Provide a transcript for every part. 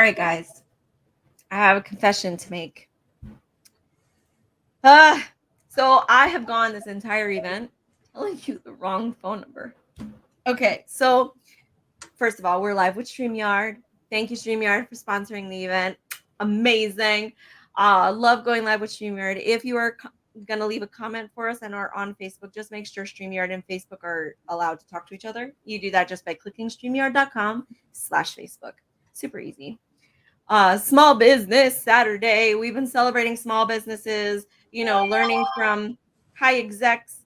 right, guys. I have a confession to make. So I have gone this entire event telling you the wrong phone number. Okay, so first of all, we're live with StreamYard. Thank you, StreamYard, for sponsoring the event. Amazing. Love going live with StreamYard. If you are going to leave a comment for us and are on Facebook, just make sure StreamYard and Facebook are allowed to talk to each other. You do that just by clicking StreamYard.com/Facebook. Super easy. Small Business Saturday. We've been celebrating small businesses, learning from high execs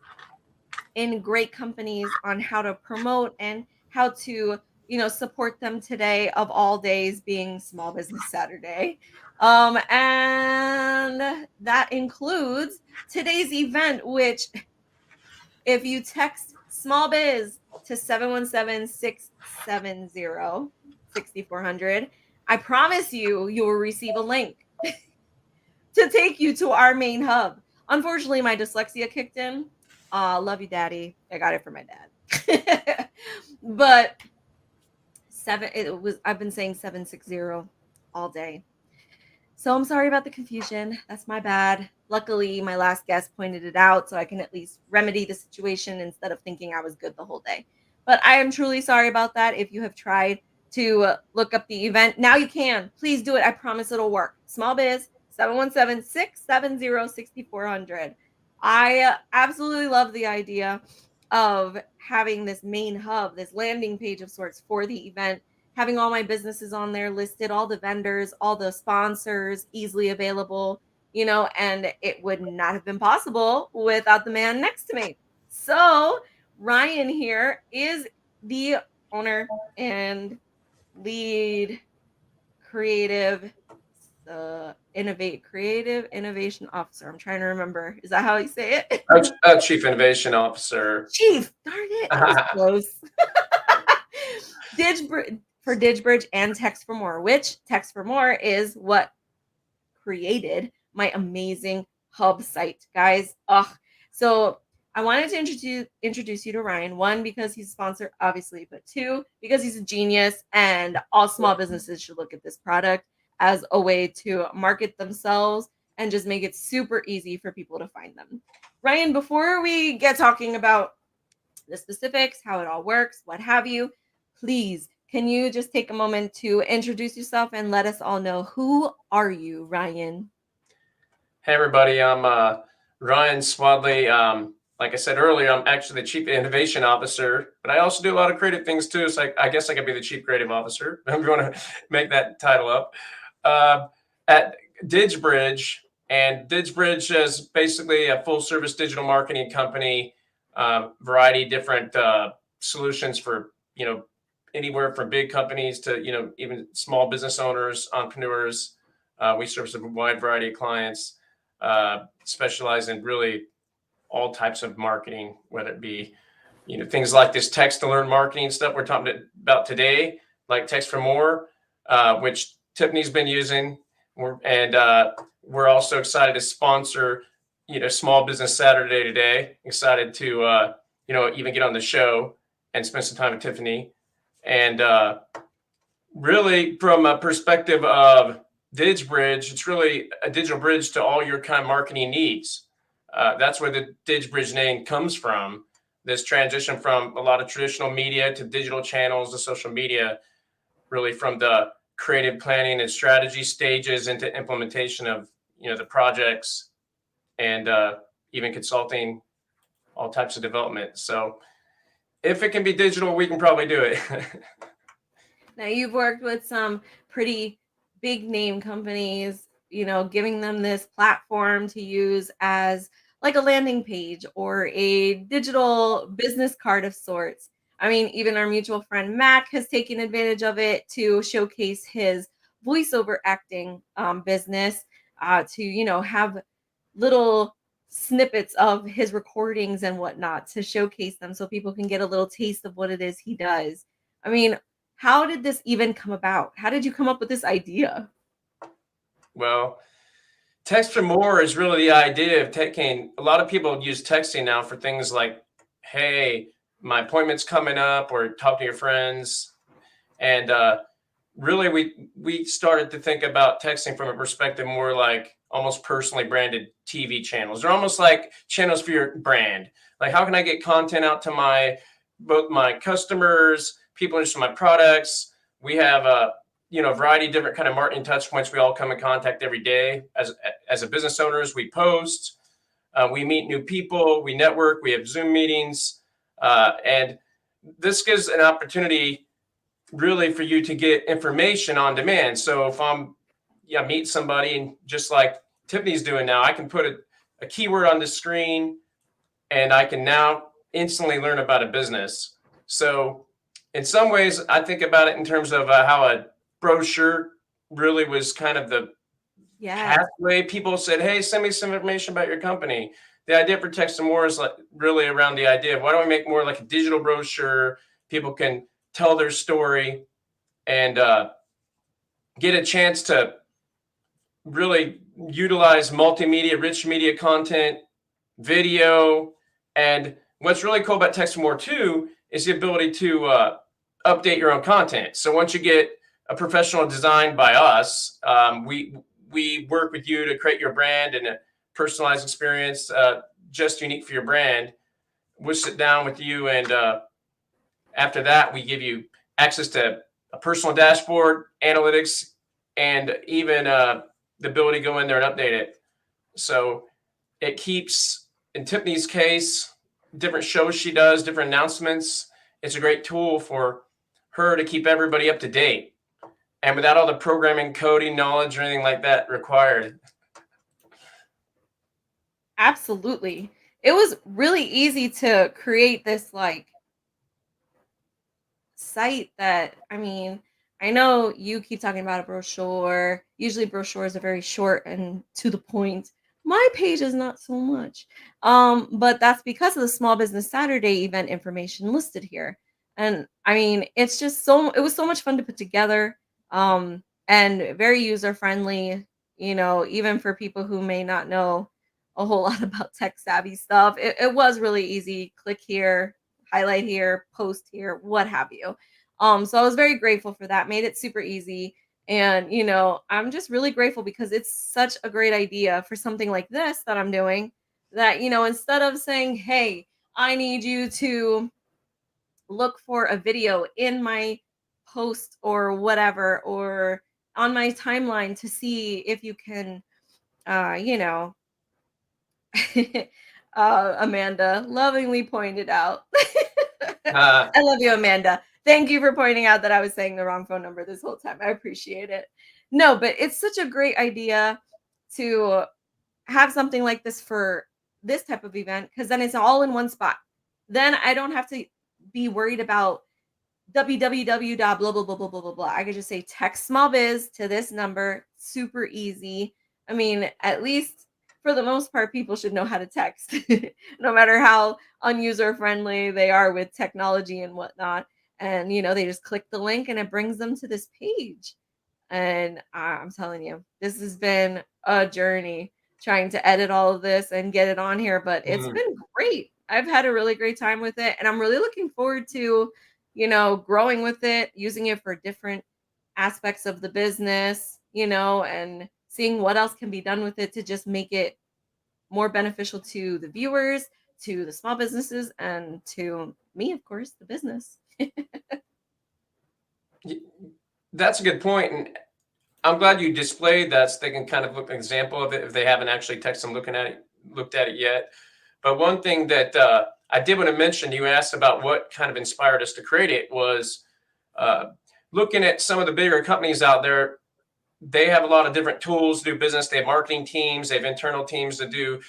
in great companies on how to promote and how to, support them today of all days being Small Business Saturday. And that includes today's event, which if you text Small Biz to 717-670-6400, I promise you will receive a link to take you to our main hub. Unfortunately, my dyslexia kicked in. Love you, Daddy. I got it from my dad. But I've been saying 760 all day. So I'm sorry about the confusion. That's my bad. Luckily, my last guest pointed it out, so I can at least remedy the situation instead of thinking I was good the whole day. But I am truly sorry about that. If you have tried to look up the event, now you can. Please do it. I promise it'll work. Small Biz, 717-670-6400. I absolutely love the idea of having this main hub, this landing page of sorts for the event, having all my businesses on there listed, all the vendors, all the sponsors easily available, and it would not have been possible without the man next to me. So Ryan here is the owner and lead creative innovation officer. I'm trying to remember. Is that how you say it? Chief Innovation Officer. Chief, darn it. It was close. For DigBridge and Text for More, which Text for More is what created my amazing hub site, guys. So I wanted to introduce you to Ryan. One, because he's a sponsor, obviously, but two, because he's a genius, and all small businesses should look at this product as a way to market themselves and just make it super easy for people to find them. Ryan, before we get talking about the specifics, how it all works, what have you, please, can you just take a moment to introduce yourself and let us all know, who are you, Ryan? Hey, everybody. I'm Ryan Swadley. Like I said earlier, I'm actually the Chief Innovation Officer, but I also do a lot of creative things too. So I guess I could be the Chief Creative Officer if you want to make that title up. At DigBridge, and DigBridge is basically a full-service digital marketing company, variety of different solutions for, anywhere from big companies to, even small business owners, entrepreneurs. We service a wide variety of clients, specialize in really all types of marketing, whether it be, things like this text to learn marketing stuff we're talking about today, like Text for More, which Tiffany's been using. We're also excited to sponsor, Small Business Saturday today. Excited to, even get on the show and spend some time with Tiffany. And really, from a perspective of DigBridge, it's really a digital bridge to all your kind of marketing needs. That's where the DigBridge name comes from. This transition from a lot of traditional media to digital channels to social media, really from the creative planning and strategy stages into implementation of, the projects, and even consulting, all types of development. So if it can be digital, we can probably do it. Now, you've worked with some pretty big name companies, giving them this platform to use as like a landing page or a digital business card of sorts. I mean, even our mutual friend Mac has taken advantage of it to showcase his voiceover acting business, to, have little snippets of his recordings and whatnot to showcase them so people can get a little taste of what it is he does. I mean, how did this even come about? How did you come up with this idea? Well, Text for More is really the idea of taking, a lot of people use texting now for things like, hey, my appointment's coming up, or talk to your friends. And really we started to think about texting from a perspective more like almost personally branded TV channels. They're almost like channels for your brand. Like, how can I get content out to both my customers, people interested in my products? We have a variety of different kind of marketing touch points. We all come in contact every day as a business owners. We post, we meet new people, we network, we have Zoom meetings, and this gives an opportunity really for you to get information on demand. So if meet somebody, and just like Tiffany's doing now, I can put a keyword on the screen and I can now instantly learn about a business. So in some ways, I think about it in terms of how a brochure really was kind of the Yes. pathway. People said, hey, send me some information about your company. The idea for Text and More is like really around the idea of why don't we make more like a digital brochure? People can tell their story and get a chance to really utilize multimedia, rich media content, video. And what's really cool about Text and More too is the ability to update your own content. So once you get a professional design by us, we work with you to create your brand and a personalized experience just unique for your brand. We'll sit down with you, and after that, we give you access to a personal dashboard, analytics, and even the ability to go in there and update it. So it keeps, in Tiffany's case, different shows she does, different announcements. It's a great tool for her to keep everybody up to date, and without all the programming, coding knowledge, or anything like that required. Absolutely. It was really easy to create this like site that, I mean, I know you keep talking about a brochure. Usually brochures are very short and to the point. My page is not so much. But that's because of the Small Business Saturday event information listed here. And I mean, it's just it was so much fun to put together. And very user friendly, even for people who may not know a whole lot about tech savvy stuff. It was really easy. Click here, highlight here, post here, what have you. So I was very grateful for that. Made it super easy. And, I'm just really grateful because it's such a great idea for something like this that I'm doing that, instead of saying, hey, I need you to look for a video in my post or whatever, or on my timeline to see if you can, uh, you know, Amanda lovingly pointed out. Uh, I love you, Amanda. Thank you for pointing out that I was saying the wrong phone number this whole time. I appreciate it. No, but it's such a great idea to have something like this for this type of event because then it's all in one spot. Then I don't have to be worried about www dot blah blah blah blah blah blah blah. I could just say text small biz to this number. Super easy. I mean, at least for the most part, people should know how to text, no matter how unuser friendly they are with technology and whatnot. And they just click the link and it brings them to this page. And I'm telling you, this has been a journey trying to edit all of this and get it on here, but it's mm, been great. I've had a really great time with it, and I'm really looking forward to, growing with it, using it for different aspects of the business, and seeing what else can be done with it to just make it more beneficial to the viewers, to the small businesses, and to me, of course, the business. that's a good point. And I'm glad you displayed that so they can kind of look an example of it if they haven't actually texted them looked at it yet. But one thing that I did want to mention, you asked about what kind of inspired us to create it, was uh, looking at some of the bigger companies out there. They have a lot of different tools to do business. They have marketing teams, they have internal teams to do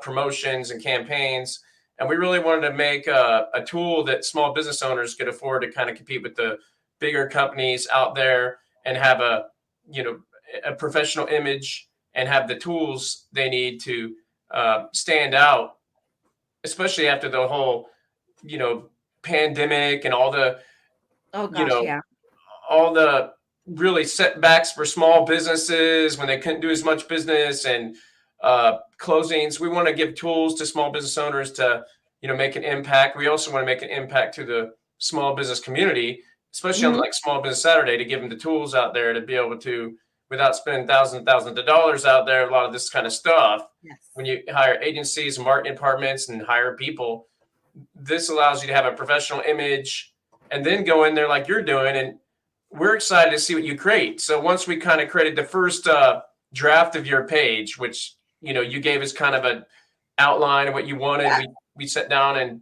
promotions and campaigns. And we really wanted to make a tool that small business owners could afford to kind of compete with the bigger companies out there and have you know, a professional image and have the tools they need to stand out, especially after the whole, you know, pandemic and all the, Oh you gosh, know, yeah. all the really setbacks for small businesses when they couldn't do as much business and closings. We want to give tools to small business owners to, make an impact. We also want to make an impact to the small business community especially on Mhm. like Small Biz Saturday, to give them the tools out there to be able to, without spending thousands of dollars out there, a lot of this kind of stuff. When Yes. you hire agencies, marketing departments, and hire people, this allows you to have a professional image and then go in there like you're doing. And we're excited to see what you create. So once we kind of created the first draft of your page, which, you gave us kind of an outline of what you wanted, Yeah. we sat down and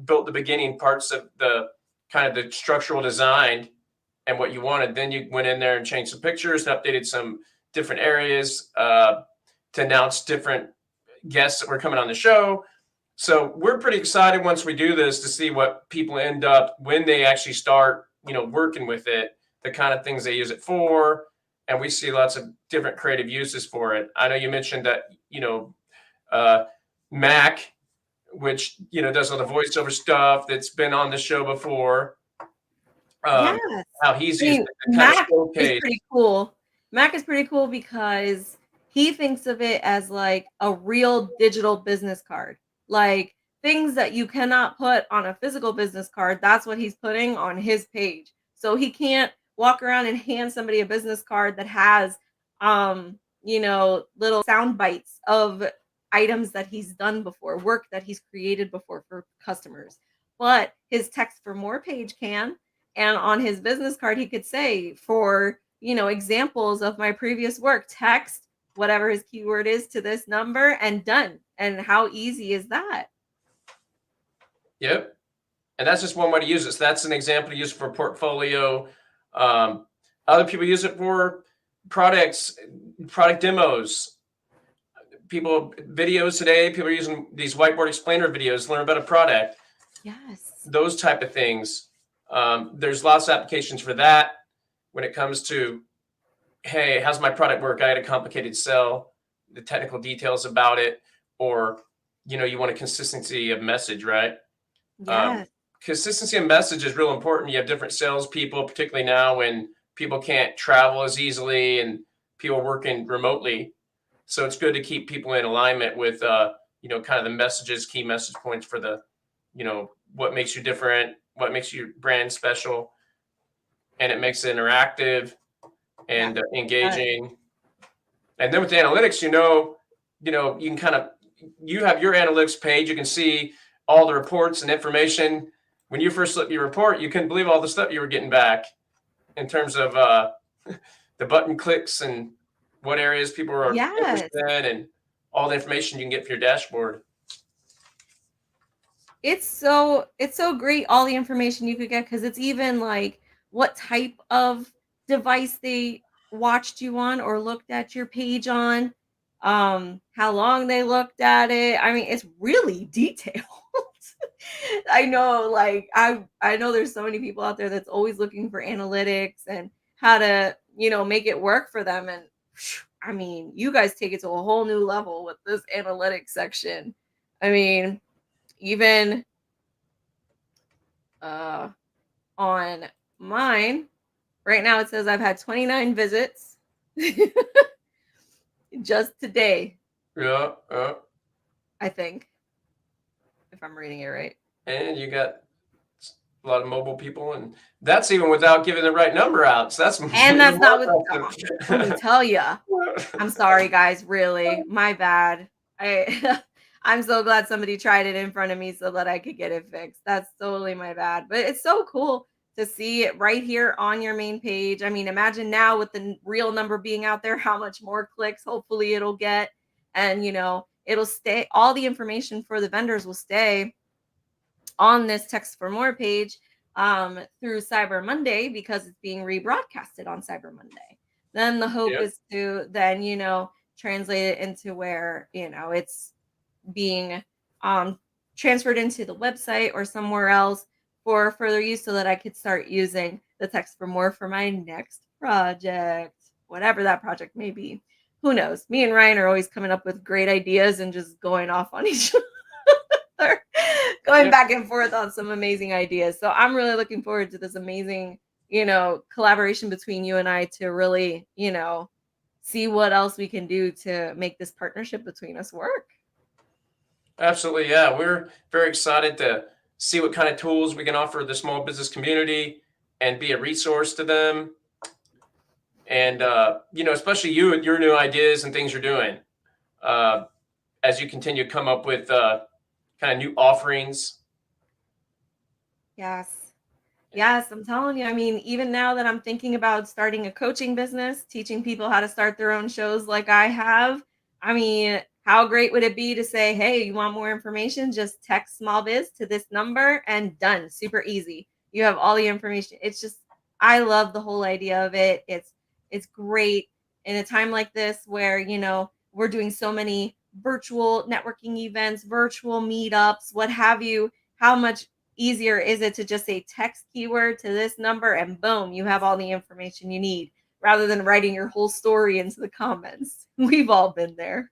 built the beginning parts of the kind of the structural design and what you wanted. Then you went in there and changed some pictures and updated some different areas to announce different guests that were coming on the show. So we're pretty excited once we do this to see what people end up when they actually start, working with it, the kind of things they use it for. And we see lots of different creative uses for it. I know you mentioned that, uh, Mac, which, does all the voiceover stuff, that's been on the show before. Yes. How he's I used mean, it to kind of Mac is showcase. pretty cool. Mac is pretty cool because he thinks of it as like a real digital business card. Like things that you cannot put on a physical business card, that's what he's putting on his page. So he can't walk around and hand somebody a business card that has little sound bites of items that he's done before, work that he's created before for customers. But his text for more page can, and on his business card he could say, for examples of my previous work, text whatever his keyword is to this number and done. And how easy is that? Yep. And that's just one way to use it. So that's an example to use for portfolio. Um, Other people use it for products, product demos. Videos today, people are using these whiteboard explainer videos to learn about a product, Yes. those type of things. There's lots of applications for that when it comes to, hey, how's my product work? I had a complicated sell, the technical details about it, or, you want a consistency of message, right? Um, Yes. Consistency of message is real important. You have different salespeople, particularly now when people can't travel as easily and people working remotely. So it's good to keep people in alignment with, kind of the messages, key message points for the, what makes you different, what makes your brand special, and it makes it interactive Yeah. and engaging. And then with the analytics, you can kind of, you have your analytics page. You can see all the reports and information. When you first looked at your report, you couldn't believe all the stuff you were getting back in terms of the button clicks and what areas people are interested Yes. in and all the information you can get for your dashboard. It's so great, all the information you could get, because it's even like what type of device they watched you on or looked at your page on, how long they looked at it. I mean, it's really detailed. I know, like I know there's so many people out there that's always looking for analytics and how to, make it work for them. And I mean, you guys take it to a whole new level with this analytics section. I mean, even uh on mine right now it says I've had 29 visits just today, Yeah, I think, if I'm reading it right. and you got a lot of mobile people, and that's even without giving the right number out. So that's And even that's not more what, let me impressive. tell you. I'm sorry guys, really. My bad. I I'm so glad somebody tried it in front of me so that I could get it fixed. That's totally my bad. But it's so cool to see it right here on your main page. I mean, imagine now with the real number being out there, how much more clicks hopefully it'll get. And, it'll stay, all the information for the vendors will stay on this text for more page through Cyber Monday, because it's being rebroadcasted on Cyber Monday. Then the hope Yep. is to then, translate it into where, it's being transferred into the website or somewhere else for further use, so that I could start using the text for more for my next project, whatever that project may be. Who knows? Me and Ryan are always coming up with great ideas and just going off on each other, going Yep. back and forth on some amazing ideas. So I'm really looking forward to this amazing, collaboration between you and I to really, see what else we can do to make this partnership between us work. Absolutely. Yeah. We're very excited to see what kind of tools we can offer the small business community. and be a resource to them. And, especially you and your new ideas and things you're doing, as you continue to come up with kind of new offerings. Yes. Yes, I'm telling you. I mean, even now that I'm thinking about starting a coaching business, teaching people how to start their own shows like I have, I mean, how great would it be to say, hey, you want more information? Just text Small Biz to this number and done. Super easy. You have all the information. It's just, I love the whole idea of it. It's great in a time like this where, we're doing so many virtual networking events, virtual meetups, what have you. How much easier is it to just say text keyword to this number and boom, you have all the information you need rather than writing your whole story into the comments. We've all been there.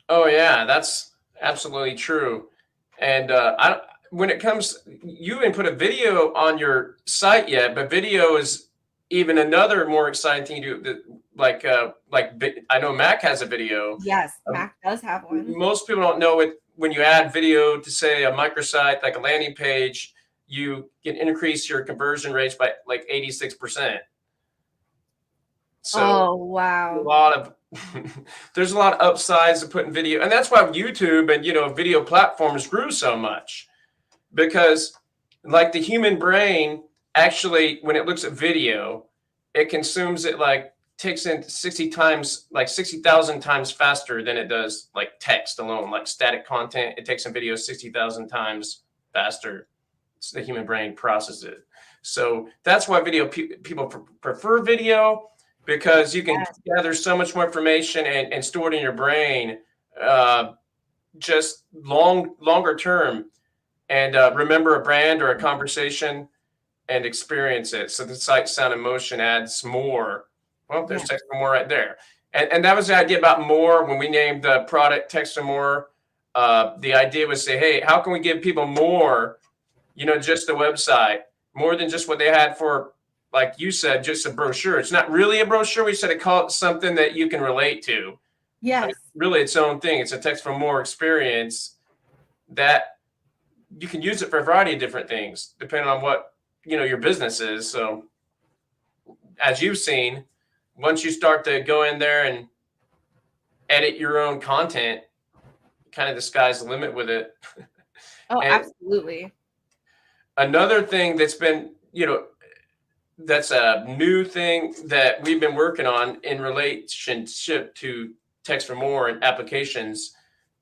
Oh yeah, that's absolutely true. And when it comes, you haven't put a video on your site yet, but video is even another more exciting thing to do. I know Mac has a video. Yes, Um, Mac does have one. Most people don't know it. When you add video to say a microsite, like a landing page, you can increase your conversion rates by like 86%. So Oh, a wow. lot of there's a lot of upsides to putting video, and that's why YouTube and video platforms grew so much, because like the human brain actually, when it looks at video, it consumes it, like takes in 60 times, like 60,000 times faster than it does like text alone. Like static content, it takes in video 60,000 times faster. So the human brain processes it. So that's why people prefer video, because you can Yes. gather so much more information and store it in your brain, uh, just longer term, and remember a brand or a conversation and experience it. So the sight, sound, and motion adds more. Well, there's Yes. text for more right there. And that was the idea about more when we named the product Text for More. The idea was say, hey, how can we give people more, just the website, more than just what they had for, like you said, just a brochure. It's not really a brochure. We said to call it something that you can relate to. I mean, Yes. really its own thing. It's a Text for More experience that you can use it for a variety of different things, depending on what, your business is. So as you've seen, once you start to go in there and edit your own content, kind of the sky's the limit with it. Oh, And absolutely. another thing that's been, that's a new thing that we've been working on in relationship to Text for More and applications,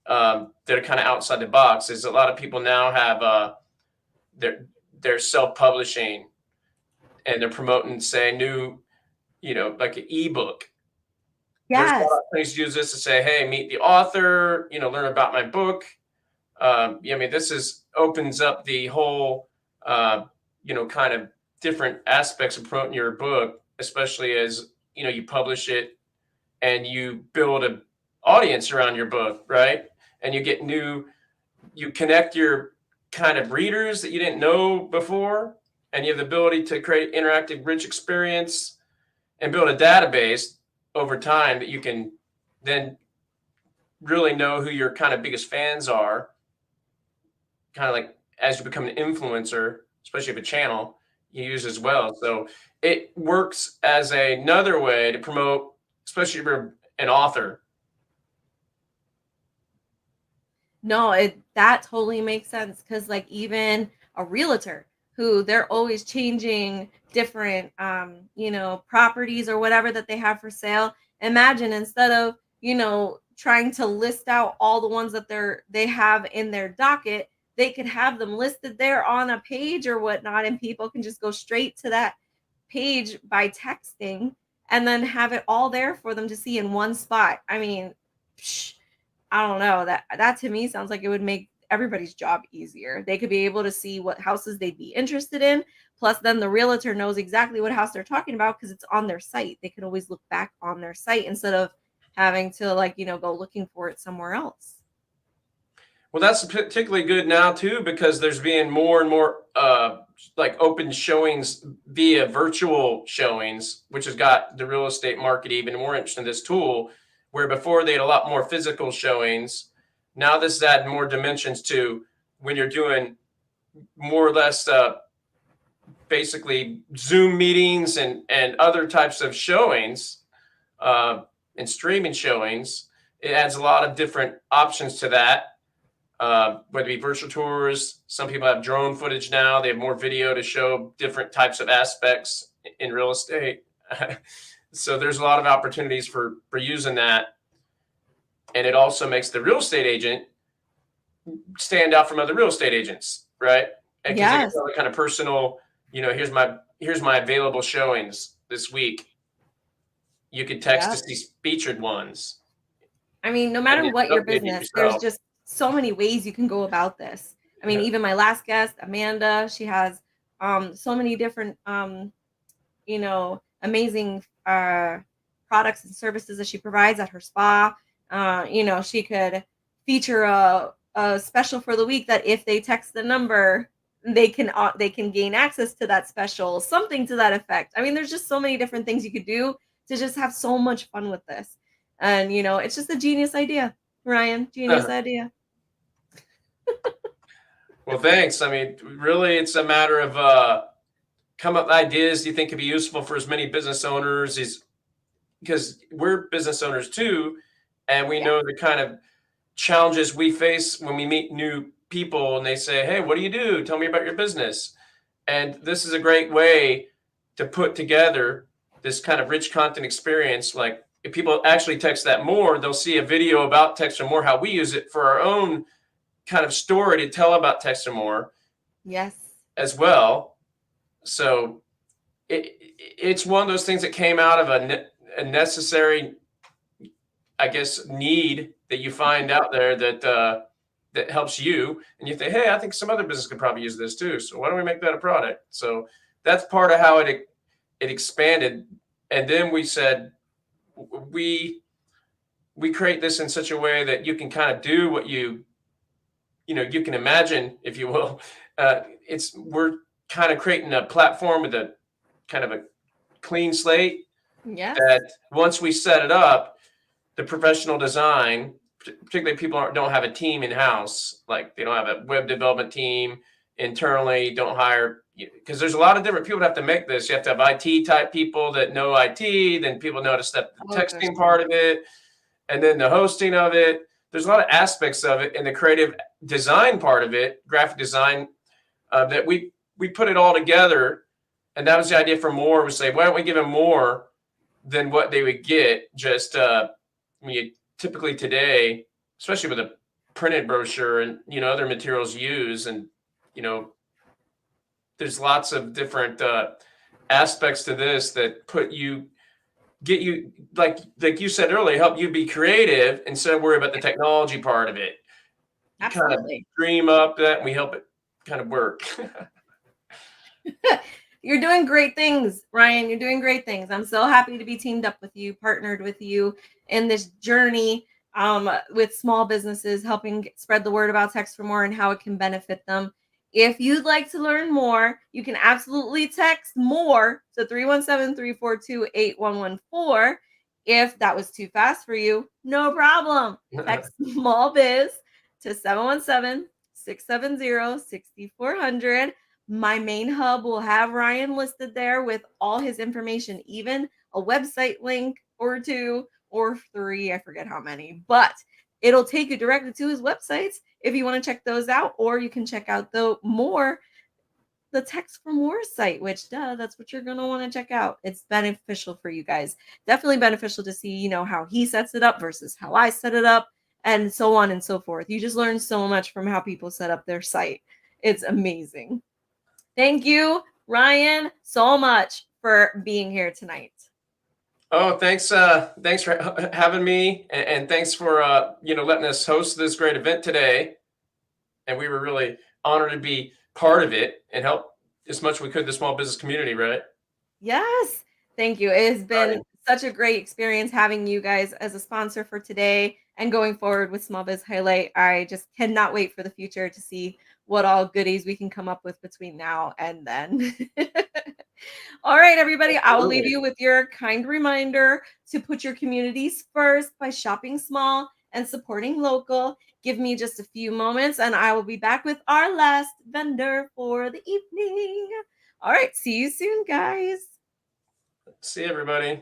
that are kind of outside the box, is a lot of people now have they're self-publishing, and they're promoting, say, new, like an ebook. There's a lot Yes. of companies use this to say, hey, meet the author, learn about my book. I mean, this opens up the whole, kind of different aspects of promoting your book, especially as, you publish it and you build an audience around your book, right? And you connect your kind of readers that you didn't know before, and you have the ability to create interactive, rich experience and build a database over time that you can then really know who your kind of biggest fans are, kind of like as you become an influencer, especially if a channel you use as well. So it works as another way to promote, especially if you're an author. No, that totally makes sense because like even a realtor who they're always changing different properties or whatever that they have for sale. Imagine instead of, trying to list out all the ones that they have in their docket, they could have them listed there on a page or whatnot, and people can just go straight to that page by texting and then have it all there for them to see in one spot. I mean, psh, I don't know. That to me sounds like it would make everybody's job easier. They could be able to see what houses they'd be interested in. Plus, then the realtor knows exactly what house they're talking about because it's on their site. They can always look back on their site instead of having to go looking for it somewhere else. Well, that's particularly good now too, because there's being more and more like open showings via virtual showings, which has got the real estate market even more interested in this tool, where before they had a lot more physical showings. Now this has added more dimensions to when you're doing more or less basically Zoom meetings and other types of showings and streaming showings. It adds a lot of different options to that. Whether it be virtual tours, some people have drone footage now. They have more video to show different types of aspects in real estate. So there's a lot of opportunities for using that. And it also makes the real estate agent stand out from other real estate agents, right? And because they can Yes. tell the kind of personal, here's my available showings this week. You could text to Yep. see featured ones. I mean, no And matter you what can your update it business, there's yourself. just so many ways you can go about this. I mean, Yeah. even my last guest, Amanda, she has so many different amazing products and services that she provides at her spa. She could feature a special for the week that if they text the number, they can gain access to that special, something to that effect. I mean, there's just so many different things you could do to just have so much fun with this. And it's just a genius idea, Ryan. Genius idea. Well, thanks. I mean, really, it's a matter of come up with ideas you think could be useful for as many business owners as because we're business owners too, and we Yeah. know the kind of challenges we face when we meet new people and they say, "Hey, what do you do? Tell me about your business." And this is a great way to put together this kind of rich content experience. Like if people actually text that more, they'll see a video about text or more, how we use it for our own kind of story to tell about text or more Yes. as well. So it's one of those things that came out of a necessary, I guess, need that you find out there that helps you, and you think, hey, I think some other business could probably use this too. So why don't we make that a product? So that's part of how it expanded, and then we said we create this in such a way that you can kind of do what you can imagine, if you will. We're kind of creating a platform with a kind of a clean slate Yes. that once we set it up, the professional design, particularly people don't have a team in house, like they don't have a web development team internally, don't hire, because there's a lot of different people that have to make this. You have to have IT type people that know IT, then people know how to step the Oh, for texting sure. part of it, and then the hosting of it. There's a lot of aspects of it, and the creative design part of it, graphic design, that we put it all together. And that was the idea for more. We say, why don't we give them more than what they would get just when you typically today, especially with a printed brochure and other materials used, and there's lots of different aspects to this that get you like you said earlier, help you be creative instead of worry about the technology part of it. You kind of Absolutely. dream up that, and we help it kind of work. You're doing great things, Ryan. You're doing great things. I'm so happy to be teamed up with you, partnered with you in this journey with small businesses, helping spread the word about Text for More and how it can benefit them. If you'd like to learn more, you can absolutely text more to 317-342-8114. If that was too fast for you, no problem. Text Small Biz to 717-670-6400. My main hub will have Ryan listed there with all his information, even a website link or two or three. I forget how many, but it'll take you directly to his websites if you want to check those out, or you can check out the Text for More site, which that's what you're going to want to check out. It's beneficial for you guys. Definitely beneficial to see, how he sets it up versus how I set it up, and so on and so forth. You just learn so much from how people set up their site. It's amazing. Thank you, Ryan, so much for being here tonight. Oh, thanks for having me, and thanks for letting us host this great event today. And we were really honored to be part of it and help as much as we could the small business community, right? Yes, thank you. It has been such a great experience having you guys as a sponsor for today and going forward with Small Biz Highlight. I just cannot wait for the future to see what all goodies we can come up with between now and then. All right, everybody, I will leave you with your kind reminder to put your communities first by shopping small and supporting local. Give me just a few moments and I will be back with our last vendor for the evening. All right. See you soon, guys. See everybody.